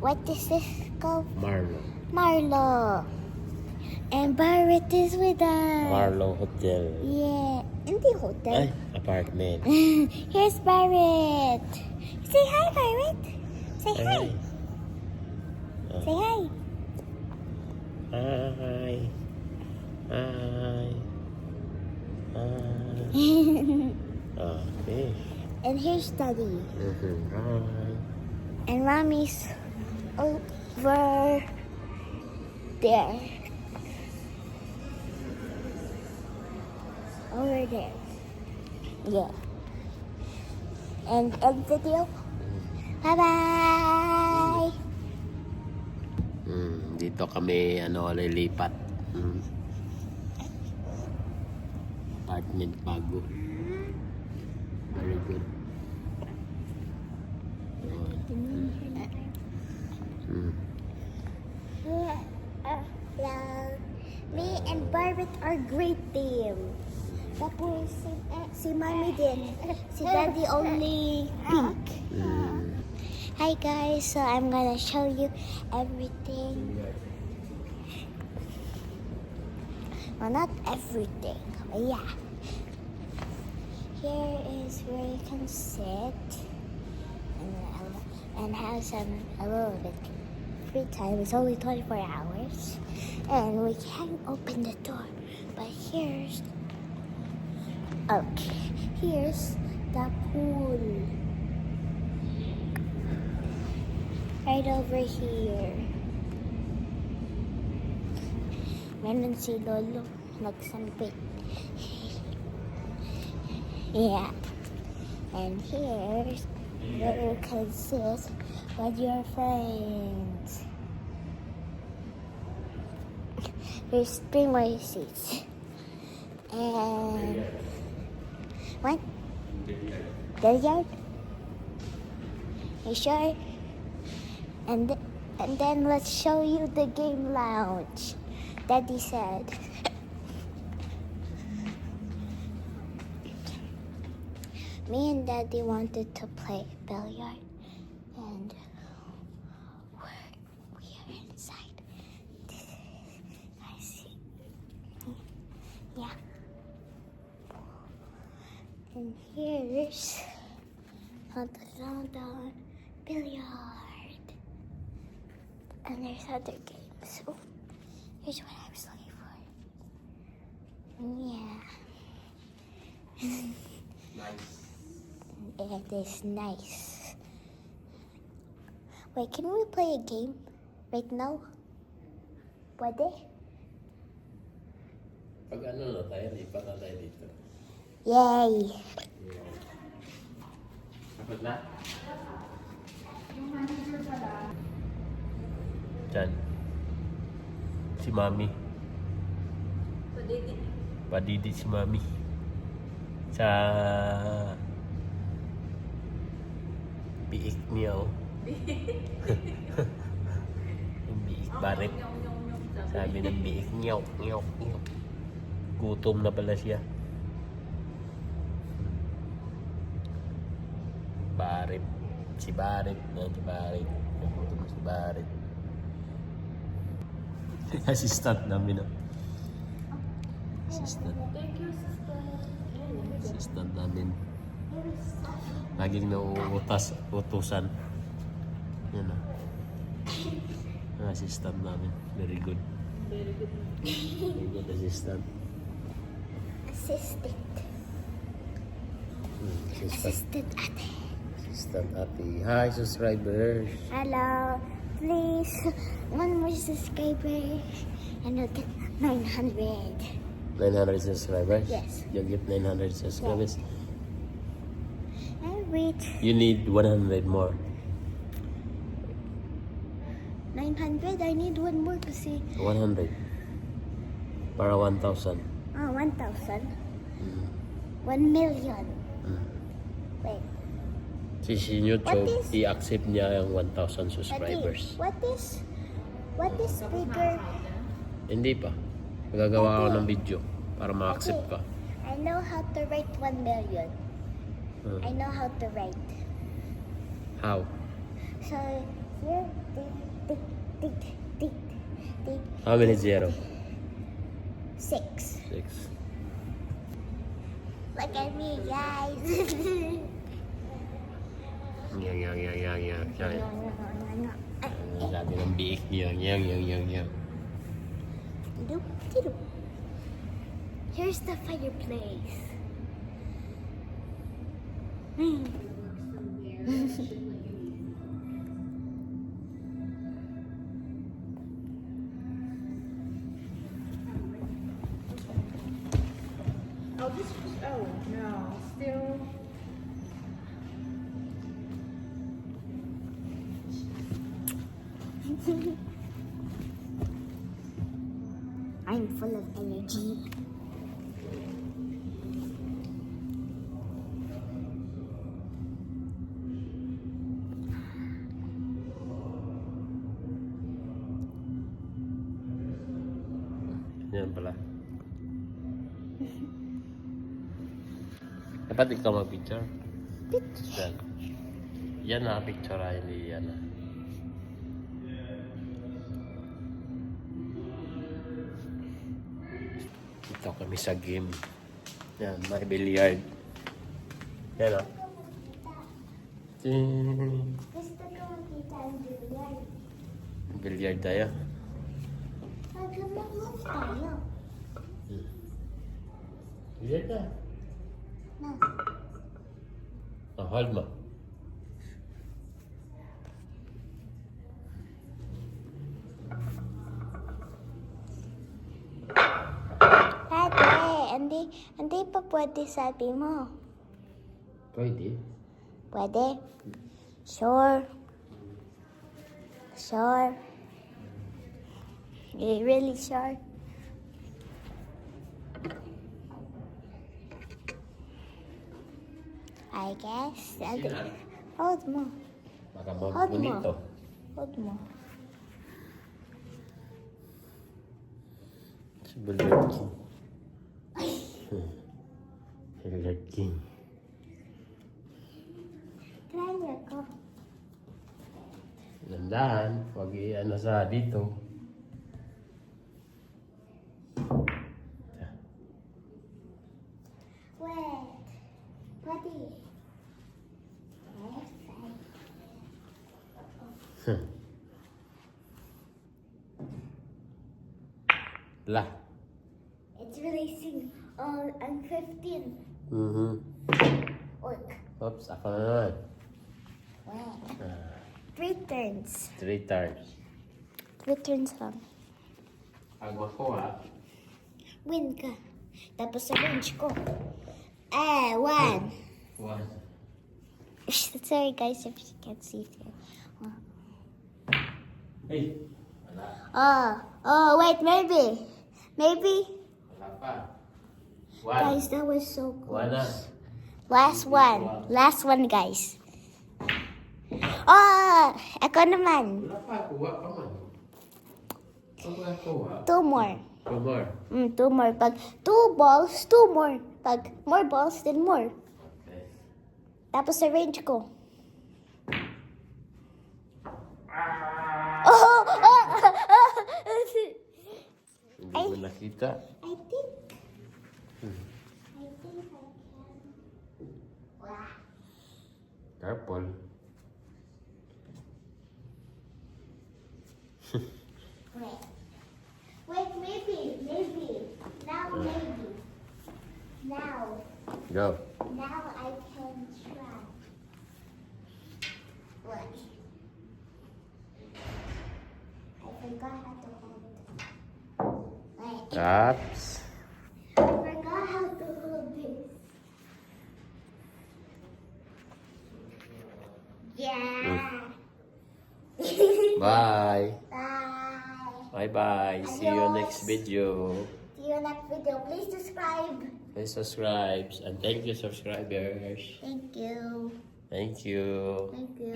What is this called? Marlowe. Marlowe. And Barrett is with us. Marlowe Hotel. Yeah. Hindi hotel. Ay, apartment. Here's Barrett. Say hi, Barrett. Say hi. Ay. Say hi. Hi. Hi. Hi. Okay. And here's Daddy. Hi. And Mommy's over there. Over there. Yeah. And end video. Bye-bye. Dito kami lilipat. Apartment bago. Very good. Me and Barrett are great team. Tapos si Mommy din. Si Daddy only pink. Hi guys, so I'm gonna show you everything. Well, not everything, but yeah. Here is where you can sit and have a little bit free time. It's only 24 hours. And we can open the door. But here's the pool. Right over here. Meron si Lolo nagsampit. Yeah. And here's where you can sit with your friends. There's 3 more seats. And what? Billiard? You sure? And then let's show you the game lounge. Daddy said. Me and Daddy wanted to play billiard, and we are inside. I see. Yeah. And here's London billiard. And there's other games. Oh, here's what I was looking for. Yeah. Nice. It is nice. Wait, can we play a game right now? Pwede? Pag na tayo, lipat na tayo dito. Yay! Dapat na? Diyan. Si Mami. Padidi si Mami. Sa biik niya, oh. Yung biik barik. Sabi ng biik, nyok, nyok, nyok. Gutom na pala siya. Barit. Si Barit. Si Barit. Gutom na si Barit. Assistant namin, oh. Assistant. Assistant namin. Laging utusan. Yan, oh. Ang assistant namin. Very good. Very good assistant. Assistant. Assistant ate. Assistant ate. Hi, subscribers. Hello. Please, 1 more subscriber and I'll get 900. 900 subscribers? Yes. You'll get 900 subscribers? And wait. You need 100 more. 900? I need 1 more kasi. 100. Para 1,000. 1,000. 1 million. Wait. Si YouTube, What is- i-accept niya yung 1,000 Daddy, subscribers. what is bigger? Hindi pa. Magagawa ako ng video para ma-accept ka. I know how to write 1 million. I know how to write. How? So here. Tick, tick, tick, tick, tick. How many zero? 6. 6. Look at me, guys. Yang. Sabi ng biik niya. Yang. Doop, doop. Here's the fireplace. Oh, this was, oh, no, still. I'm full of energy. Yan pala. Dapat ikaw mag-picture. Yan. Yan na, picture hindi yan na. Dito kami sa game. Yan, may billiard. Yan o. Gusto ko makita ang billiard. Billiard tayo. Maglamang tayo. Billiard na. Na. Oh, hold mo. Dati, hindi pa pwede sabi mo. Pwede. Pwede? Sure. Sure. You really sure? I guess. Hold mo. Baka Hold mo. bonito. Hold mo. Si Billiard King. Billiard King. Try niya ko. Dandahan. Huwag i-ano sa dito. Wait. Pwede. La. It's releasing on 15. Look. Oops, ako na naman. Wait. Ah, 3 turns. 3 times. 3 turns lang. Pag makuha, Win ka. Tapos sa range ko. 1. 1. Sorry guys if you can't see it. Hey! Wala. Oh, wait, maybe. Maybe. Wala pa. 1. Guys, that was so Wala na. close. Last one. Last one, guys. Oh, ako naman. Wala pa. Kuha pa man. Pag wala kuha. 2 more. 2 more. 2 more. Pag 2 balls, 2 more. Pag more balls, then more. Okay. Tapos sa range ko. Oh! Hindi mo nakita. I think I can. Wow. Careful. Wait, maybe. Now, maybe. Now I can try. What? I forgot how to hold it. Wait. Taps. I forgot how to hold this. Yeah. Bye. Bye. Bye-bye. See you next video. See you next video. Please subscribe. Please subscribe. And thank you, subscribers. Thank you. Thank you. Thank you.